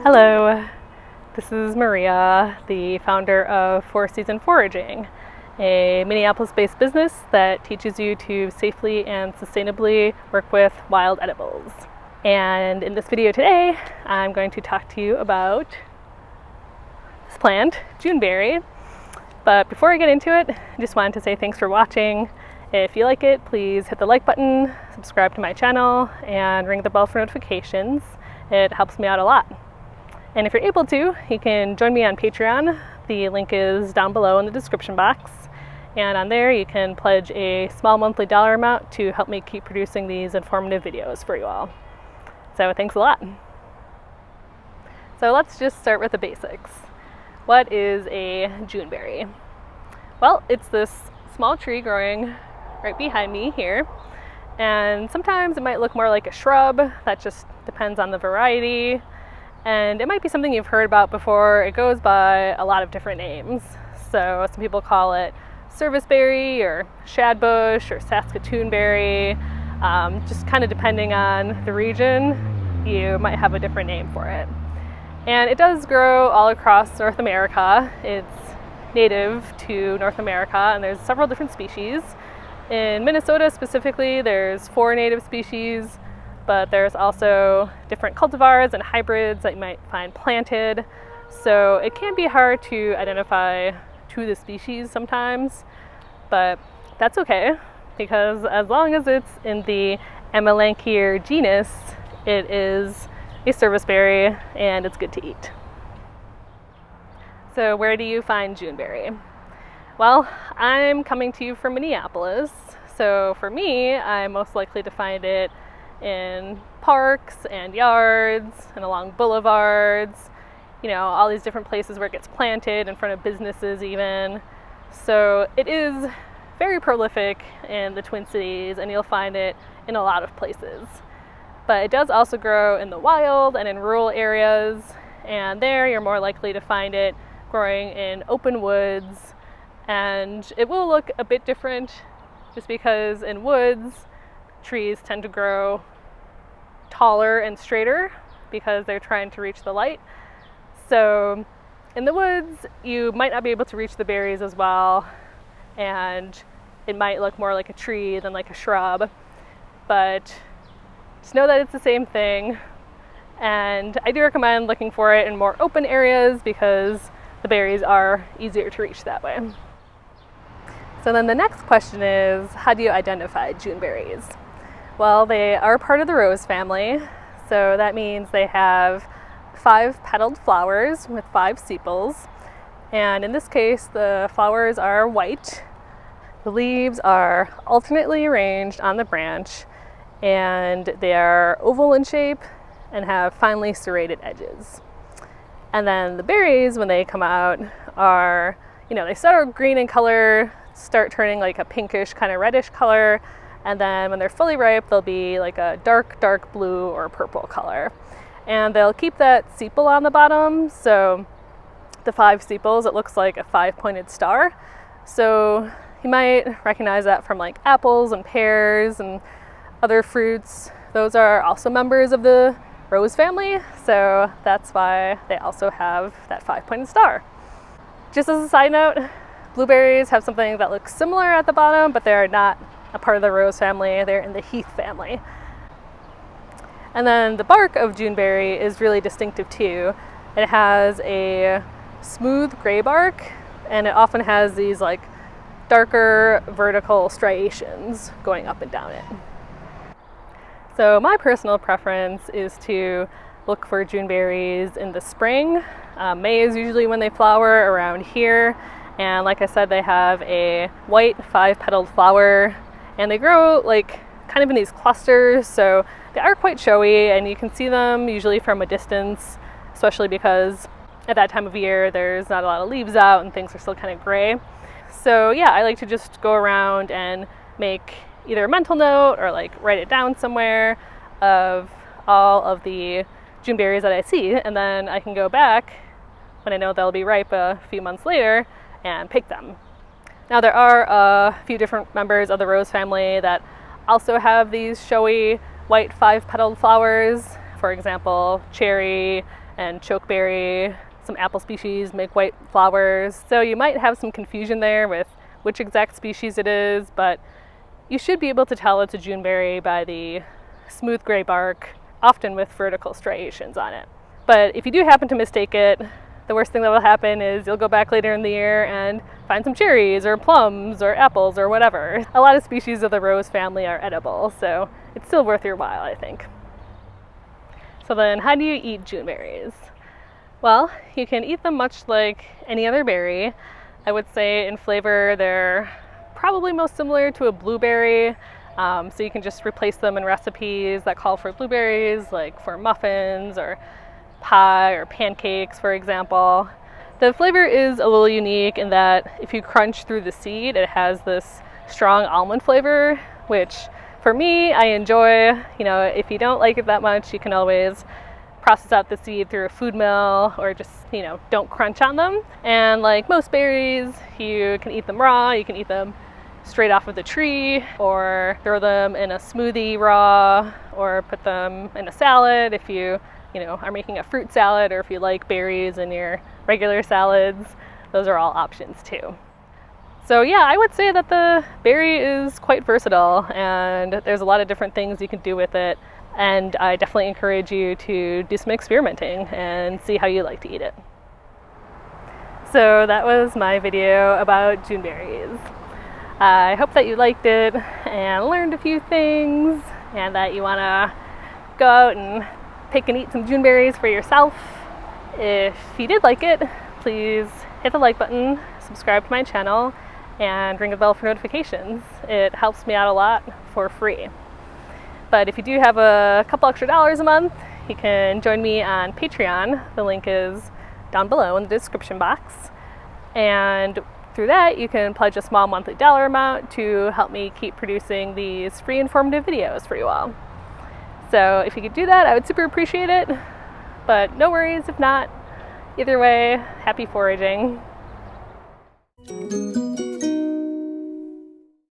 Hello, this is Maria, the founder of 4-Season Foraging, a Minneapolis-based business that teaches you to safely and sustainably work with wild edibles. And in this video today, I'm going to talk to you about this plant, Juneberry. But before I get into it, I just wanted to say thanks for watching. If you like it, please hit the like button, subscribe to my channel, and ring the bell for notifications. It helps me out a lot. And if you're able to, you can join me on Patreon. The link is down below in the description box. And on there, you can pledge a small monthly dollar amount to help me keep producing these informative videos for you all. So thanks a lot. So let's just start with the basics. What is a Juneberry? Well, it's this small tree growing right behind me here. And sometimes it might look more like a shrub. That just depends on the variety. And it might be something you've heard about before. It goes by a lot of different names. So some people call it serviceberry or SHADBUSH or Saskatoon berry. Just kind of depending on the region, you might have a different name for it. And it does grow all across North America. It's native to North America, and there's several different species. In Minnesota specifically, there's 4 native species. But there's also different cultivars and hybrids that you might find planted. So it can be hard to identify to the species sometimes, but that's okay, because as long as it's in the Amelanchier genus, it is a serviceberry and it's good to eat. So where do you find Juneberry? Well, I'm coming to you from Minneapolis. So for me, I'm most likely to find it in parks and yards and along boulevards, you know, all these different places where it gets planted, in front of businesses even. So it is very prolific in the Twin Cities, and you'll find it in a lot of places. But it does also grow in the wild and in rural areas, and there you're more likely to find it growing in open woods. And it will look a bit different just because in woods, trees tend to grow taller and straighter because they're trying to reach the light. So in the woods, you might not be able to reach the berries as well, and it might look more like a tree than like a shrub. But just know that it's the same thing. And I do recommend looking for it in more open areas because the berries are easier to reach that way. So then the next question is, how do you identify Juneberries? Well, they are part of the rose family, so that means they have 5 petaled flowers with 5 sepals, and in this case the flowers are white. The leaves are alternately arranged on the branch, and they are oval in shape and have finely serrated edges. And then the berries, when they come out, are, they start green in color, start turning like a pinkish kind of reddish color, and then when they're fully ripe, they'll be like a dark blue or purple color. And they'll keep that sepal on the bottom, so the 5 sepals, it looks like a 5-pointed star. So you might recognize that from like apples and pears and other fruits. Those are also members of the rose family, so that's why they also have that 5-pointed star. Just as a side note, blueberries have something that looks similar at the bottom, but they're not a part of the rose family. They're in the heath family. And then the bark of Juneberry is really distinctive too. It has a smooth gray bark, and it often has these like darker vertical striations going up and down it. So my personal preference is to look for Juneberries in the spring. May is usually when they flower around here. And like I said, they have a white 5-petaled flower, and they grow like kind of in these clusters, so they are quite showy, and you can see them usually from a distance, especially because at that time of year there's not a lot of leaves out and things are still kind of gray. So yeah, I like to just go around and make either a mental note or like write it down somewhere of all of the Juneberries that I see, and then I can go back when I know they'll be ripe a few months later and pick them. Now there are a few different members of the rose family that also have these showy white 5-petaled flowers. For example, cherry and chokeberry. Some apple species make white flowers, so you might have some confusion there with which exact species it is, but you should be able to tell it's a Juneberry by the smooth gray bark, often with vertical striations on it. But if you do happen to mistake it, the worst thing that will happen is you'll go back later in the year and find some cherries or plums or apples or whatever. A lot of species of the rose family are edible, so it's still worth your while, I think. So then, how do you eat Juneberries? Well, you can eat them much like any other berry. I would say in flavor they're probably most similar to a blueberry, so you can just replace them in recipes that call for blueberries, like for muffins or pie or pancakes, for example. The flavor is a little unique in that if you crunch through the seed, it has this strong almond flavor, which for me, I enjoy. You know, if you don't like it that much, you can always process out the seed through a food mill or just, you know, don't crunch on them. And like most berries, you can eat them raw, you can eat them straight off of the tree, or throw them in a smoothie raw, or put them in a salad if you know, are making a fruit salad, or if you like berries in your regular salads. Those are all options too. So yeah, I would say that the berry is quite versatile, and there's a lot of different things you can do with it. And I definitely encourage you to do some experimenting and see how you like to eat it. So that was my video about Juneberries. I hope that you liked it and learned a few things, and that you want to go out and pick and eat some Juneberries for yourself. If you did like it, please hit the like button, subscribe to my channel, and ring the bell for notifications. It helps me out a lot for free. But if you do have a couple extra dollars a month, you can join me on Patreon. The link is down below in the description box. And through that, you can pledge a small monthly dollar amount to help me keep producing these free informative videos for you all. So if you could do that, I would super appreciate it. But no worries if not. Either way, happy foraging.